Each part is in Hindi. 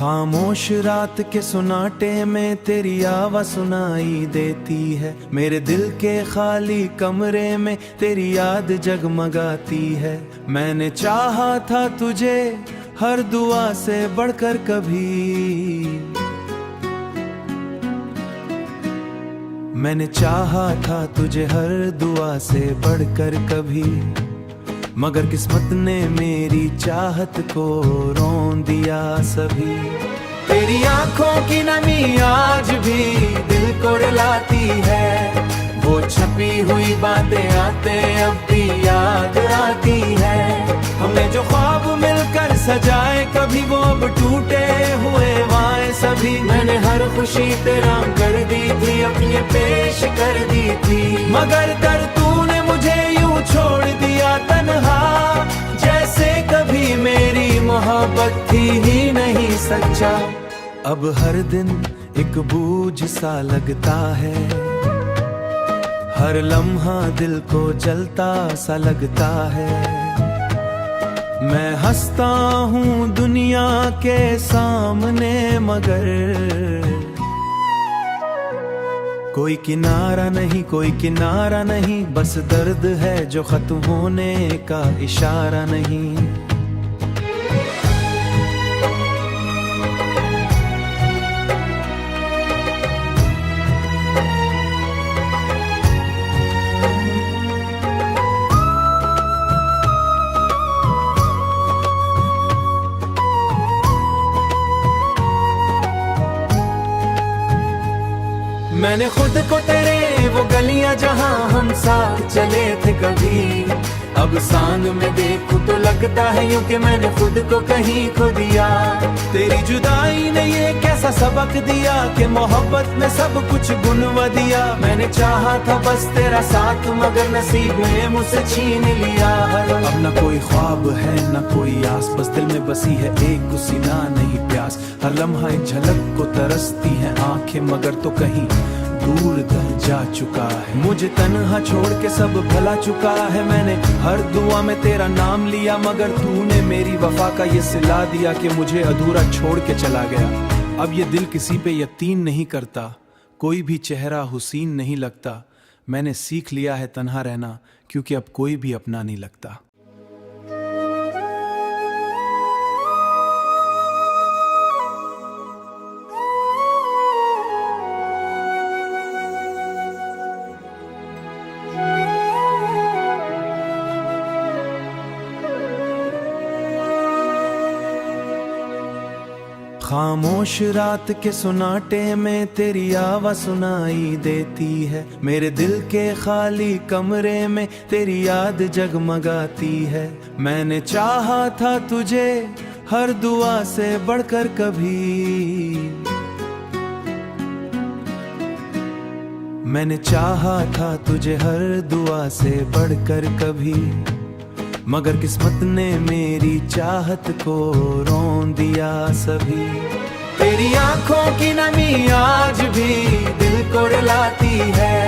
खामोश रात के सुनाटे में तेरी आवाज़ सुनाई देती है। मेरे दिल के खाली कमरे में तेरी याद जगमगाती है। मैंने चाहा था तुझे हर दुआ से बढ़कर कभी, मैंने चाहा था तुझे हर दुआ से बढ़कर कभी, मगर किस्मत ने मेरी चाहत को रोन दिया सभी। तेरी आंखों की नमी आज भी दिल को रुलाती है, वो छपी हुई बातें आते अब भी याद आती है। हमने जो ख्वाब मिलकर सजाए कभी वो अब टूटे हुए वाए सभी। मैंने हर खुशी तेरा कर दी थी, अपने पेश कर दी थी, मगर कर तूने मुझे यूं छोड़ दिया तन्हा, जैसे कभी मेरी मोहब्बत थी ही नहीं सच्चा। अब हर दिन एक बोझ सा लगता है, हर लम्हा दिल को जलता सा लगता है। मैं हंसता हूँ दुनिया के सामने, मगर कोई किनारा नहीं, कोई किनारा नहीं, बस दर्द है जो खत्म होने का इशारा नहीं। मैंने खुद को तेरे वो गलियां जहां हम साथ चले थे कभी, अब सांग में देखूं तो लगता है यूं कि मैंने खुद को कहीं खो दिया। तेरी जुदाई ने ये कैसा सबक दिया कि मोहब्बत में सब कुछ गुनवा दिया। मैंने चाहा था बस तेरा साथ, मगर नसीब ने मुझसे छीन लिया। अब न कोई ख्वाब है न कोई आस, बस दिल में बसी है एक सीना नहीं प्यास। हर लम्हा एक झलक को तरसती है आंखें, मगर तो कहीं दूर दर जा चुका है। मुझे तन्हा छोड़ के सब भला चुका है। मैंने हर दुआ में तेरा नाम लिया, मगर तूने मेरी वफा का ये सिला दिया कि मुझे अधूरा छोड़ के चला गया। अब ये दिल किसी पे यकीन नहीं करता, कोई भी चेहरा हुसीन नहीं लगता। मैंने सीख लिया है तन्हा रहना, क्योंकि अब कोई भी अपना नहीं लगता। खामोश रात के सुनाटे में तेरी आवाज़ सुनाई देती है। मेरे दिल के खाली कमरे में तेरी याद जगमगाती है। मैंने चाहा था तुझे हर दुआ से बढ़कर कभी, मैंने चाहा था तुझे हर दुआ से बढ़कर कभी, मगर किस्मत ने मेरी चाहत को रोन दिया सभी। तेरी आंखों की नमी आज भी दिल को रुलाती है,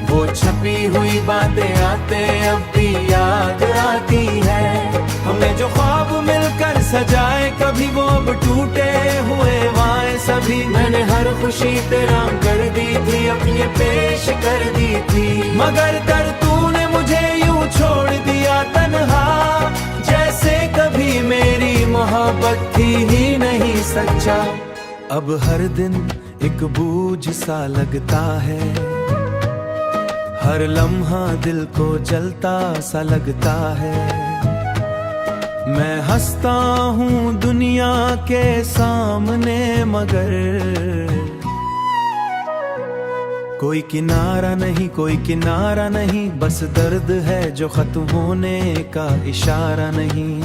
वो छपी हुई बातें आते अब भी याद आती है। हमने जो ख्वाब मिलकर सजाए कभी वो अब टूटे हुए वाए सभी। मैंने हर खुशी तेरा कर दी थी, अपने पेश कर दी थी, मगर कर तूने मुझे यूं छोड़ दिया तन्हा, जैसे कभी मेरी मोहब्बत थी ही नहीं सच्चा। अब हर दिन एक बोझ सा लगता है, हर लम्हा दिल को जलता सा लगता है। मैं हंसता हूँ दुनिया के सामने, मगर कोई किनारा नहीं, कोई किनारा नहीं, बस दर्द है जो खत्म होने का इशारा नहीं।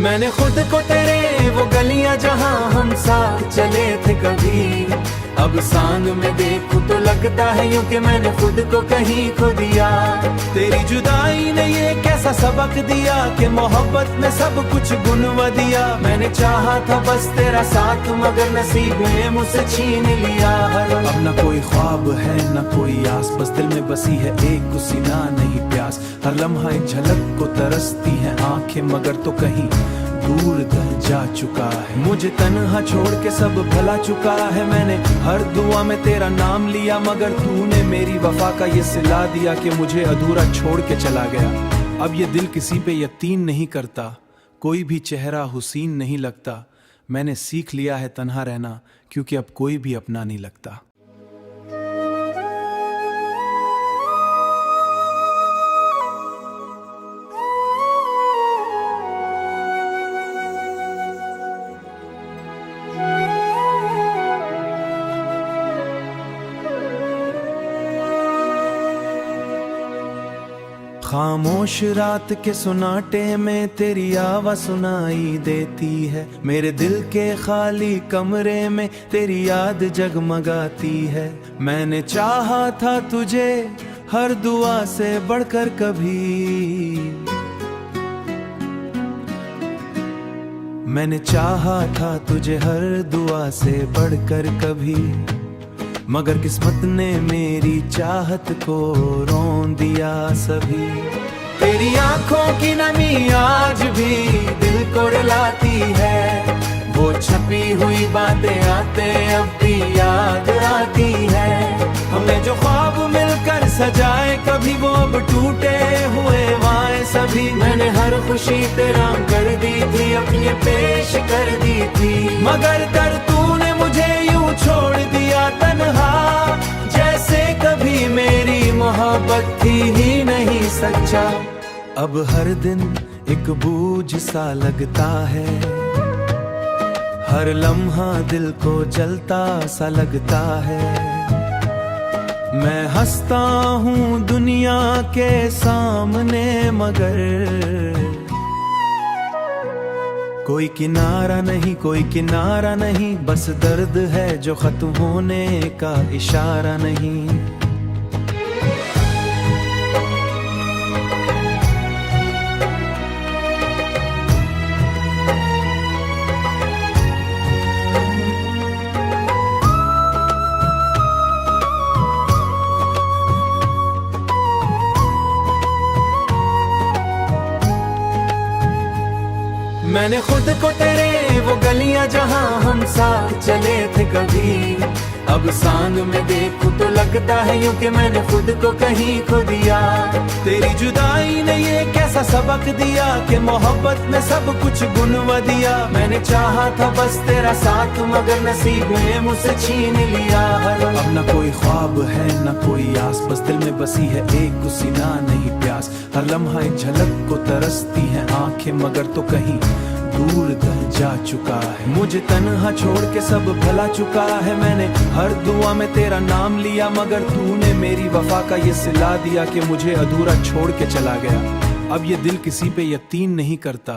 मैंने खुद को तेरे वो गलियां जहां हम साथ चले थे कभी, अब सांग में देखूं तो लगता है यूं कि मैंने खुद को कहीं खो दिया। तेरी जुदाई ने ये कैसा सबक दिया कि मोहब्बत में सब कुछ गुनवा दिया। मैंने चाहा था बस तेरा साथ मगर नसीब ने मुझसे छीन लिया। अब न कोई ख्वाब है न कोई आस, बस दिल में बसी है एक सीना नहीं प्यास। हर लम्हा एक झलक को तरसती है आंखें मगर तो कहीं दूर दर जा चुका है। मुझे तन्हा छोड़ के सब भला चुका है। मैंने हर दुआ में तेरा नाम लिया मगर तूने मेरी वफा का ये सिला दिया कि मुझे अधूरा छोड़ के चला गया। अब ये दिल किसी पे यकीन नहीं करता, कोई भी चेहरा हुसीन नहीं लगता। मैंने सीख लिया है तन्हा रहना क्योंकि अब कोई भी अपना नहीं लगता। खामोश रात के सुनाटे में तेरी आवाज़ सुनाई देती है। मेरे दिल के खाली कमरे में तेरी याद जगमगाती है। मैंने चाहा था तुझे हर दुआ से बढ़कर कभी, मैंने चाहा था तुझे हर दुआ से बढ़कर कभी, मगर किस्मत ने मेरी चाहत को रोन दिया सभी। तेरी आंखों की नमी आज भी दिल को रुलाती है। वो छपी हुई बातें आते अब भी याद आती है। हमने जो ख्वाब मिलकर सजाए कभी वो अब टूटे हुए वाए सभी। मैंने हर खुशी तेरा कर दी थी, अपने पेश कर दी थी, मगर कर तूने मुझे यूं छोड़ दिया तन्हा, जैसे कभी मेरी मोहब्बत थी ही नहीं सच्चा। अब हर दिन एक बोझ सा लगता है, हर लम्हा दिल को जलता सा लगता है। मैं हंसता हूँ दुनिया के सामने मगर कोई किनारा नहीं, कोई किनारा नहीं, बस दर्द है जो खत्म होने का इशारा नहीं। मैंने खुद को तेरे वो गलियां जहां हम साथ चले थे कभी, अब सांग में देखूं तो लगता है यूं कि मैंने खुद को कहीं खो दिया। तेरी जुदाई ने ये कैसा सबक दिया कि मोहब्बत में सब कुछ गुनवा दिया। मैंने चाहा था बस तेरा साथ मगर नसीब ने मुझसे छीन लिया। अब न कोई ख्वाब है न कोई आस, बस दिल में बसी है एक सीना नहीं प्यास। हर लम्हा एक झलक को तरसती है आंखें मगर तो कहीं दूर दर जा चुका है। मुझे तन्हा छोड़ के सब भला चुका है। मैंने हर दुआ में तेरा नाम लिया मगर तूने मेरी वफा का ये सिला दिया कि मुझे अधूरा छोड़ के चला गया। अब ये दिल किसी पे यकीन नहीं करता,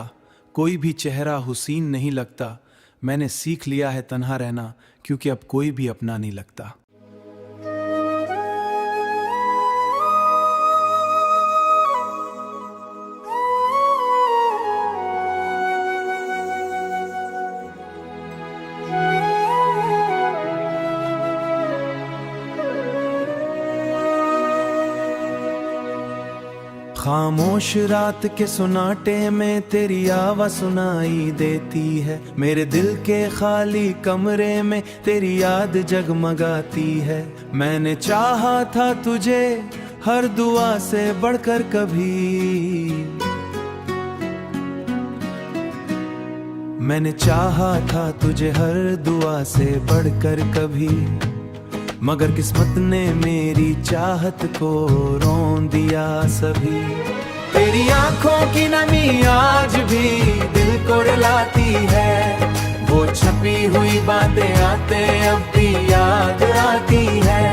कोई भी चेहरा हुसीन नहीं लगता। मैंने सीख लिया है तन्हा रहना क्योंकि अब कोई भी अपना नहीं लगता। खामोश रात के सुनाटे में तेरी आवाज़ सुनाई देती है। मेरे दिल के खाली कमरे में तेरी याद जगमगाती है। मैंने चाहा था तुझे हर दुआ से बढ़कर कभी, मैंने चाहा था तुझे हर दुआ से बढ़कर कभी, मगर किस्मत ने मेरी चाहत को रोन दिया सभी। तेरी आंखों की नमी आज भी दिल को रुलाती है। वो छपी हुई बातें आते अब भी याद आती है।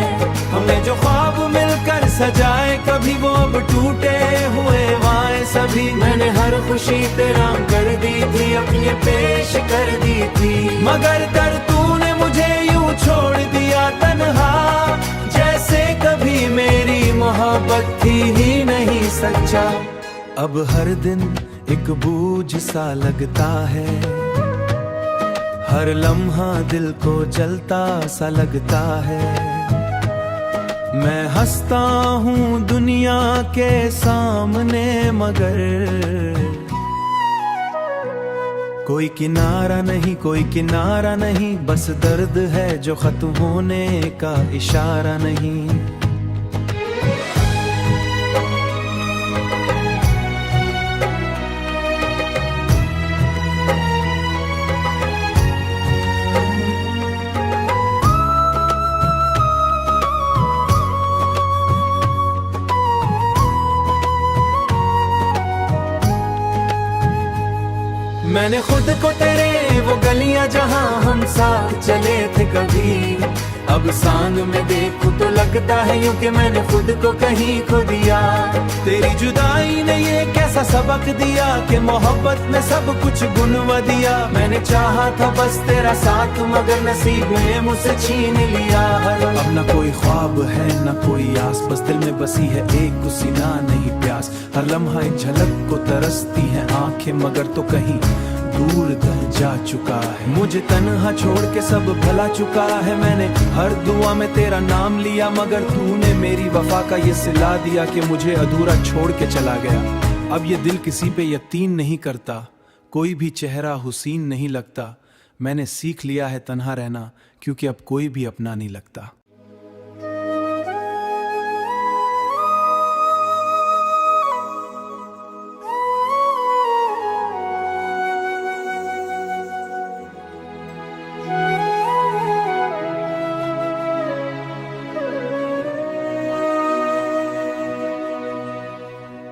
हमने जो ख्वाब मिलकर सजाए कभी वो अब टूटे हुए वाए सभी। मैंने हर खुशी तेरा कर दी थी, अपने पेश कर दी थी, मगर कर तूने मुझे यूं छोड़ दिया अब हर दिन एक बोझ सा लगता है, हर लम्हा दिल को जलता सा लगता है। मैं हंसता हूँ दुनिया के सामने मगर कोई किनारा नहीं, कोई किनारा नहीं, बस दर्द है जो खत्म होने का इशारा नहीं। मैंने खुद को तेरे वो गलियां जहां हम साथ चले थे कभी, अब सांग में देखूं तो लगता है यूं कि मैंने खुद को कहीं खो दिया। तेरी जुदाई ने ये कैसा सबक दिया कि मोहब्बत में सब कुछ गुनवा दिया। मैंने चाहा था बस तेरा साथ मगर नसीब ने मुझसे छीन लिया। अब न कोई ख्वाब है न कोई आस, बस दिल में बसी है एक सीना नहीं प्यास। हर लम्हा एक झलक को तरसती है आंखें मगर तो कहीं दूर दर जा चुका है। मुझे तन्हा छोड़ के सब भला चुका है। मैंने हर दुआ में तेरा नाम लिया मगर तूने मेरी वफा का ये सिला दिया कि मुझे अधूरा छोड़ के चला गया। अब ये दिल किसी पे यकीन नहीं करता, कोई भी चेहरा हुसीन नहीं लगता। मैंने सीख लिया है तन्हा रहना क्योंकि अब कोई भी अपना नहीं लगता।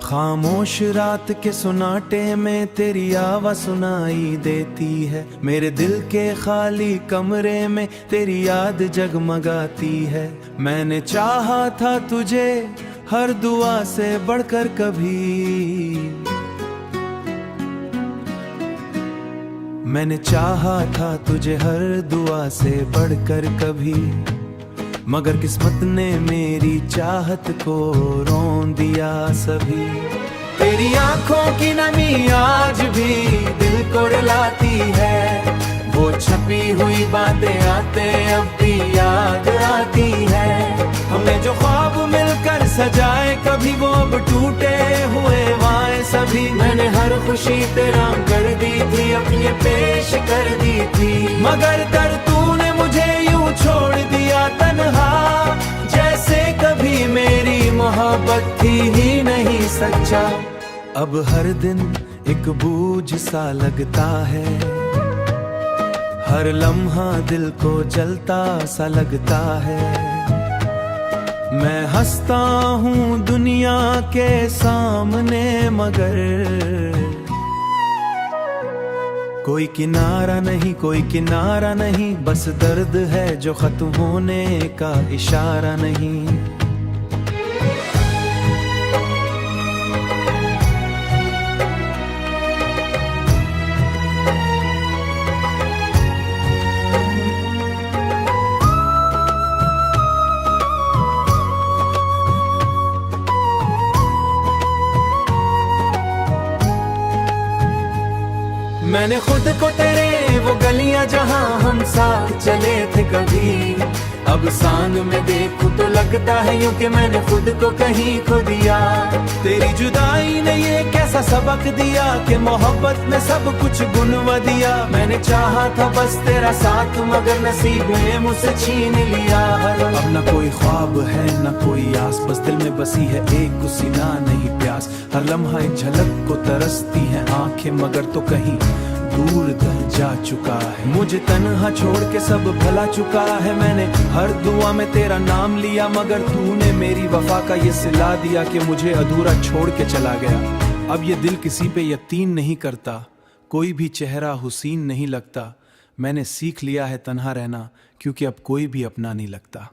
खामोश रात के सुनाटे में तेरी आवाज़ सुनाई देती है। मेरे दिल के खाली कमरे में तेरी याद जगमगाती है। मैंने चाहा था तुझे हर दुआ से बढ़कर कभी, मैंने चाहा था तुझे हर दुआ से बढ़कर कभी, मगर किस्मत ने मेरी चाहत को रोन दिया सभी। तेरी आंखों की नमी आज भी दिल को रुलाती है। वो छपी हुई बातें आते अब भी याद आती है। हमने जो ख्वाब मिलकर सजाए कभी वो अब टूटे हुए वाए सभी। मैंने हर खुशी तेरा कर दी थी, अपने पेश कर दी थी, मगर दर तूने मुझे यूं छोड़ दिया तन्हा, जैसे कभी मेरी मोहब्बत थी ही नहीं सच्चा। अब हर दिन एक बोझ सा लगता है, हर लम्हा दिल को जलता सा लगता है। मैं हंसता हूँ दुनिया के सामने मगर कोई किनारा नहीं, कोई किनारा नहीं, बस दर्द है जो खत्म होने का इशारा नहीं। मैंने खुद को तेरे वो गलियां जहां हम साथ चले थे कभी, अब सांग में देखूं तो लगता है यूं कि मैंने खुद को कहीं खो दिया। तेरी जुदाई ने ये कैसा सबक दिया कि मोहब्बत में सब कुछ गुनवा दिया। मैंने चाहा था बस तेरा साथ मगर नसीब ने मुझसे छीन लिया। अब न कोई ख्वाब है न कोई आस, बस दिल में बसी है एक सीना नहीं प्यास। हर लम्हा एक झलक को तरसती है आंखें मगर तो कहीं दूर दर जा चुका है। मुझे तन्हा छोड़ के सब भला चुका है। मैंने हर दुआ में तेरा नाम लिया मगर तूने मेरी वफा का ये सिला दिया कि मुझे अधूरा छोड़ के चला गया। अब ये दिल किसी पे यकीन नहीं करता, कोई भी चेहरा हुसीन नहीं लगता। मैंने सीख लिया है तन्हा रहना क्योंकि अब कोई भी अपना नहीं लगता।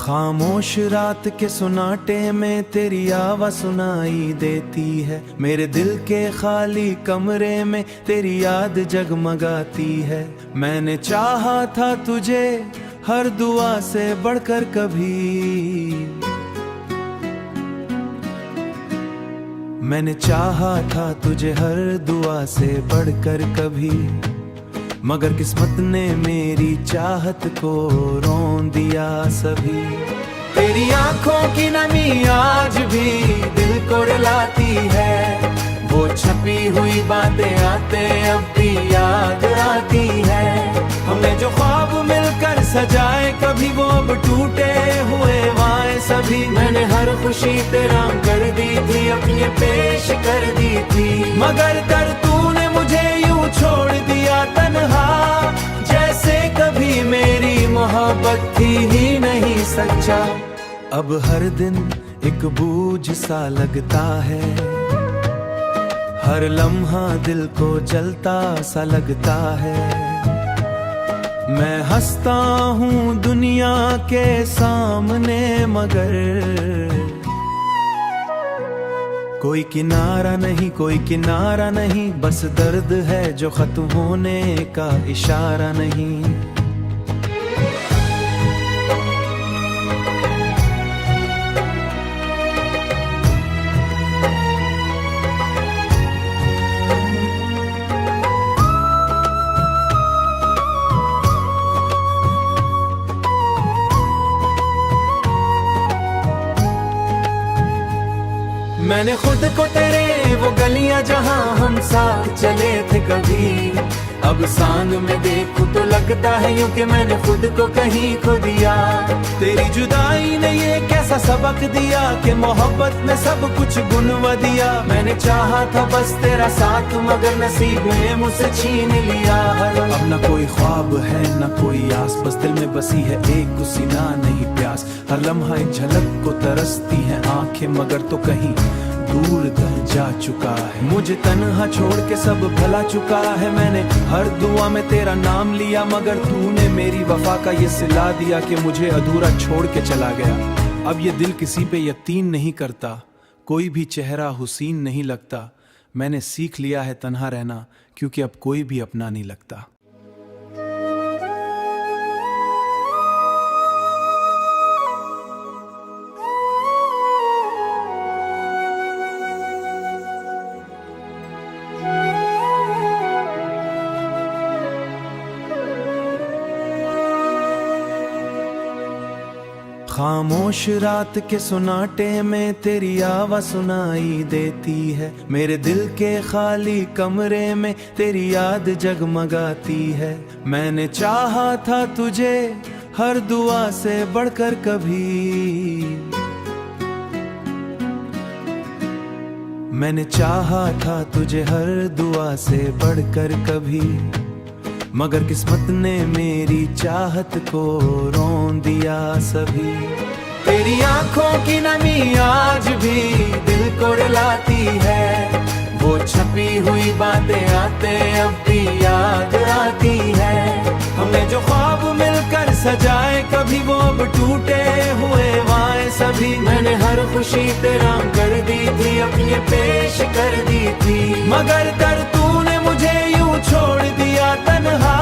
खामोश रात के सुनाटे में तेरी आवाज़ सुनाई देती है। मेरे दिल के खाली कमरे में तेरी याद जगमगाती है। मैंने चाहा था तुझे हर दुआ से बढ़कर कभी, मैंने चाहा था तुझे हर दुआ से बढ़कर कभी, मगर किस्मत ने मेरी चाहत को रोन दिया सभी। तेरी आंखों की नमी आज भी दिल को रुलाती है। वो छपी हुई बातें आते अब भी याद आती है। हमने जो ख्वाब मिलकर सजाए कभी वो अब टूटे हुए वाए सभी। मैंने हर खुशी तेरा कर दी थी, अपने पेश कर दी थी, मगर दर तूने मुझे यूं छोड़ दिया तन्हा, जैसे कभी मेरी मोहब्बत थी ही नहीं सच्चा। अब हर दिन एक बोझ सा लगता है, हर लम्हा दिल को जलता सा लगता है। मैं हंसता हूँ दुनिया के सामने, मगर कोई किनारा नहीं, कोई किनारा नहीं, बस दर्द है जो खत्म होने का इशारा नहीं। मैंने खुद को तेरे वो गलियां जहां हम साथ चले थे कभी, अब सांग में देखूं तो लगता है यूं कि मैंने खुद को कहीं खो दिया। तेरी जुदाई ने ये कैसा सबक दिया कि मोहब्बत में सब कुछ गुनवा दिया। मैंने चाहा था बस तेरा साथ, मगर नसीब ने मुझसे छीन लिया। अब न कोई ख्वाब है न कोई आस, बस दिल में बसी है एक गुस्सा नहीं प्यास। हर लम्हा एक झलक को तरसती है आंखें, मगर तो कहीं दूर दर जा चुका है। मुझे तन्हा छोड़ के सब भला चुका है। मैंने हर दुआ में तेरा नाम लिया, मगर तूने मेरी वफा का ये सिला दिया कि मुझे अधूरा छोड़ के चला गया। अब ये दिल किसी पे यकीन नहीं करता, कोई भी चेहरा हुसीन नहीं लगता। मैंने सीख लिया है तन्हा रहना, क्योंकि अब कोई भी अपना नहीं लगता। खामोश रात के सुनाटे में तेरी आवाज़ सुनाई देती है। मेरे दिल के खाली कमरे में तेरी याद जगमगाती है। मैंने चाहा था तुझे हर दुआ से बढ़कर कभी, मैंने चाहा था तुझे हर दुआ से बढ़कर कभी, मगर किस्मत ने मेरी चाहत को रोन दिया सभी। तेरी आंखों की नमी आज भी दिल को रुलाती है। वो छपी हुई बातें आते अब भी याद आती है। हमने जो ख्वाब मिलकर सजाए कभी वो अब टूटे हुए वाए सभी। मैंने हर खुशी तेरा कर दी थी, अपने पेश कर दी थी, मगर दर तूने मुझे यूं छोड़ दिया तन्हा,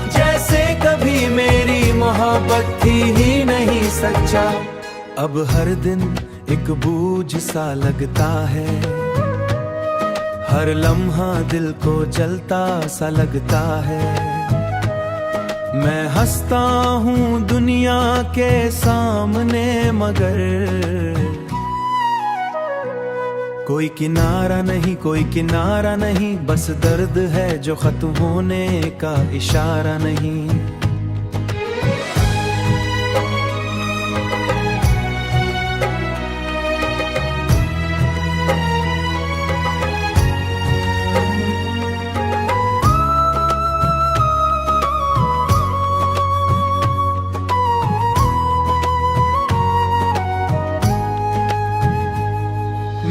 जैसे कभी मेरी मोहब्बत थी ही नहीं सच्चा। अब हर दिन एक बोझ सा लगता है, हर लम्हा दिल को जलता सा लगता है। मैं हंसता हूँ दुनिया के सामने, मगर कोई किनारा नहीं, कोई किनारा नहीं, बस दर्द है जो खत्म होने का इशारा नहीं।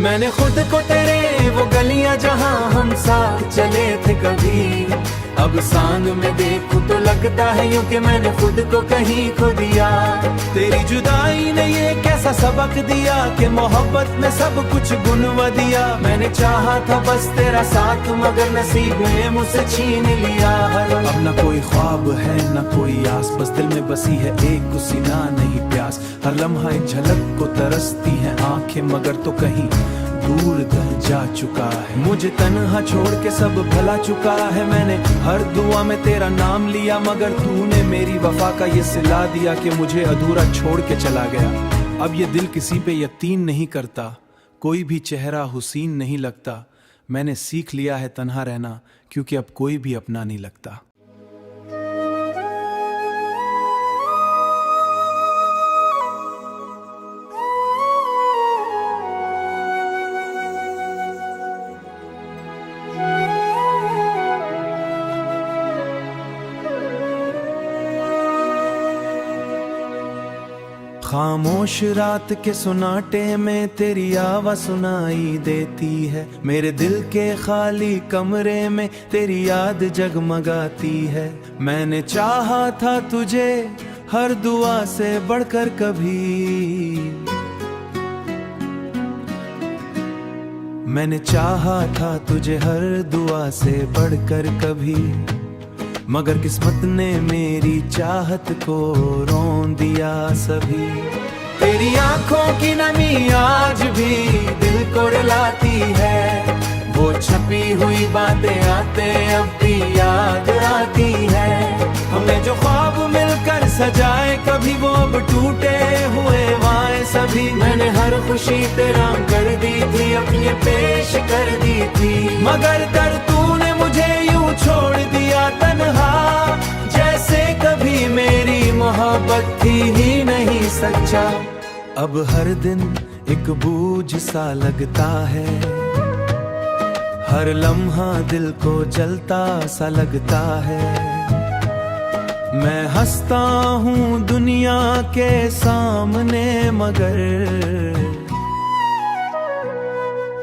मैंने खुद को तेरे वो गलियां जहां हम साथ चले थे कभी, अब सांग में देखूं तो लगता है यूं कि मैंने खुद को कहीं खो दिया। तेरी जुदाई ने ये कैसा सबक दिया कि मोहब्बत में सब कुछ गुनवा दिया। मैंने चाहा था बस तेरा साथ मगर नसीब ने मुझसे छीन लिया। अब न कोई ख्वाब है न कोई आस, बस दिल में बसी है एक सीना नहीं प्यास। हर लम्हा एक झलक को तरसती है आंखें मगर तो कहीं दूर दर जा चुका है। मुझे तन्हा छोड़ के सब भला चुका है। मैंने हर दुआ में तेरा नाम लिया मगर तूने मेरी वफा का ये सिला दिया कि मुझे अधूरा छोड़ के चला गया। अब ये दिल किसी पे यकीन नहीं करता, कोई भी चेहरा हुसीन नहीं लगता। मैंने सीख लिया है तन्हा रहना क्योंकि अब कोई भी अपना नहीं लगता। खामोश रात के सुनाटे में तेरी आवाज़ सुनाई देती है। मेरे दिल के खाली कमरे में तेरी याद जगमगाती है। मैंने चाहा था तुझे हर दुआ से बढ़कर कभी, मैंने चाहा था तुझे हर दुआ से बढ़कर कभी, मगर किस्मत ने मेरी चाहत को रोन दिया सभी। तेरी आंखों की नमी आज भी दिल को रुलाती है। वो छपी हुई बातें आते अब भी याद आती है। हमने जो ख्वाब मिलकर सजाए कभी वो अब टूटे हुए वाए सभी। मैंने हर खुशी तेरा कर दी थी, अपने पेश कर दी थी, मगर दर तूने मुझे यूं छोड़ दिया तन्हा, जैसे कभी मेरी मोहब्बत थी ही नहीं सच्चा। अब हर दिन एक बोझ सा लगता है, हर लम्हा दिल को जलता सा लगता है। मैं हंसता हूँ दुनिया के सामने मगर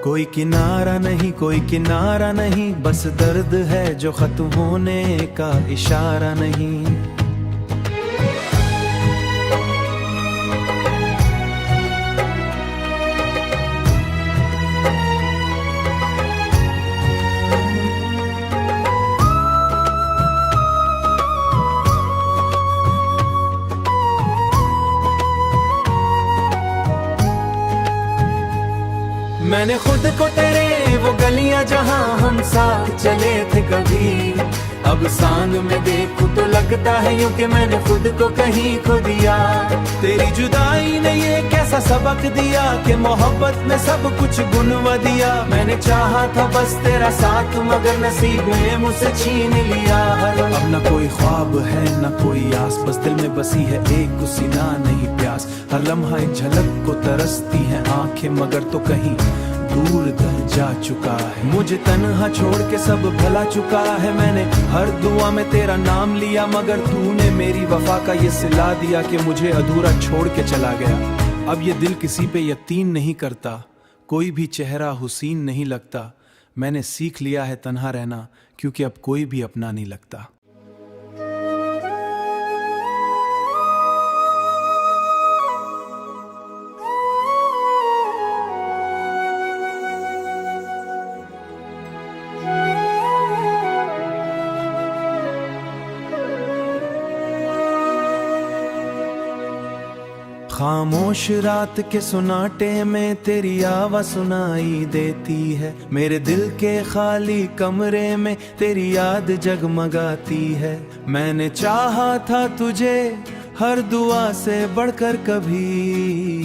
कोई किनारा नहीं, कोई किनारा नहीं। बस दर्द है जो खत्म होने का इशारा नहीं। मैंने खुद को तेरे वो गलियां जहां हम साथ चले थे कभी, अब सांग में देखूं तो लगता है यूं कि मैंने खुद को कहीं खो दिया। तेरी जुदाई ने ये कैसा सबक दिया कि मोहब्बत में सब कुछ गुनवा दिया। मैंने चाहा था बस तेरा साथ मगर नसीब ने मुझसे छीन लिया। अब न कोई ख्वाब है न कोई आस, बस दिल में बसी है एक सीना नहीं प्यास। हर लम्हा एक झलक को तरसती है आंखें मगर तो कहीं दूर दर जा चुका है। मुझे तन्हा छोड़ के सब भला चुका है। मैंने हर दुआ में तेरा नाम लिया मगर तूने मेरी वफा का ये सिला दिया कि मुझे अधूरा छोड़ के चला गया। अब ये दिल किसी पे यकीन नहीं करता, कोई भी चेहरा हुसीन नहीं लगता। मैंने सीख लिया है तन्हा रहना क्योंकि अब कोई भी अपना नहीं लगता। खामोश रात के सुनाटे में तेरी आवाज़ सुनाई देती है। मेरे दिल के खाली कमरे में तेरी याद जगमगाती है। मैंने चाहा था तुझे हर दुआ से बढ़कर कभी,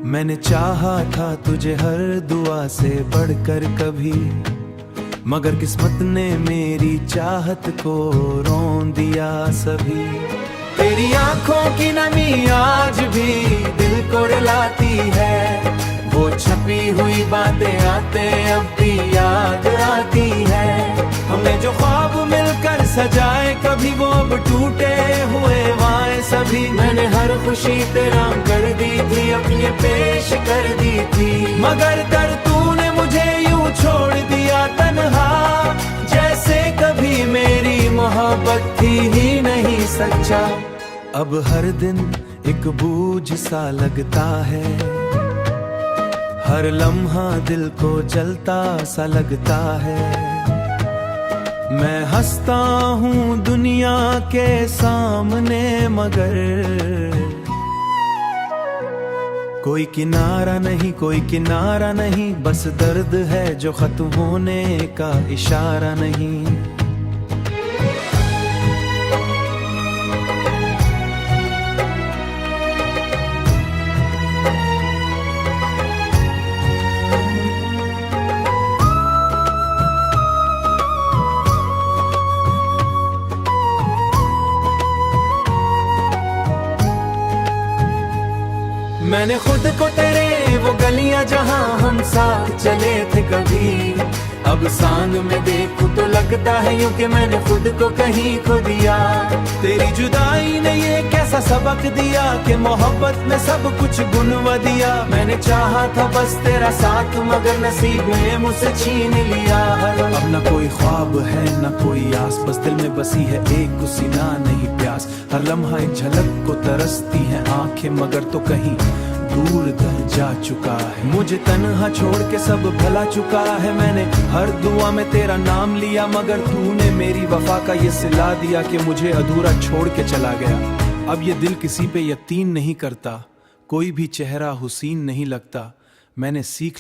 मैंने चाहा था तुझे हर दुआ से बढ़कर कभी, मगर किस्मत ने मेरी चाहत को रोन दिया सभी। तेरी आंखों की नमी आज भी दिल को रुलाती है। वो छपी हुई बातें आते अब भी याद आती है। हमने जो ख्वाब मिलकर सजाए कभी वो अब टूटे हुए वाए सभी। मैंने हर खुशी तेरा कर दी थी, अपने पेश कर दी थी, मगर कर तूने मुझे यूं छोड़ दिया तन्हा, जैसे कभी मेरी मोहब्बत थी ही नहीं सच्चा। अब हर दिन एक बोझ सा लगता है, हर लम्हा दिल को जलता सा लगता है। मैं हंसता हूँ दुनिया के सामने, मगर कोई किनारा नहीं, कोई किनारा नहीं, बस दर्द है जो खत्म होने का इशारा नहीं। मैंने खुद को तेरे वो गलियां जहां हम साथ चले थे कभी, अब सांग में देखूं तो लगता है यूं कि मैंने खुद को कहीं खो दिया। तेरी जुदाई ने ये कैसा सबक दिया कि मोहब्बत में सब कुछ गुनवा दिया। मैंने चाहा था बस तेरा साथ, मगर नसीब ने मुझसे छीन लिया। अब न कोई ख्वाब है न कोई आस, बस दिल में बसी है एक सीना नहीं प्यास। हर लम्हा एक झलक को तरसती है आंखें, मगर तो कहीं दूर दर जा चुका है। मुझे तन्हा छोड़ के सब भला चुका है। मैंने हर दुआ में तेरा नाम लिया, मगर तूने मेरी वफा का ये सिला दिया कि मुझे अधूरा छोड़ के चला गया। अब ये दिल किसी पे यकीन नहीं करता, कोई भी चेहरा हुसीन नहीं लगता। मैंने सीख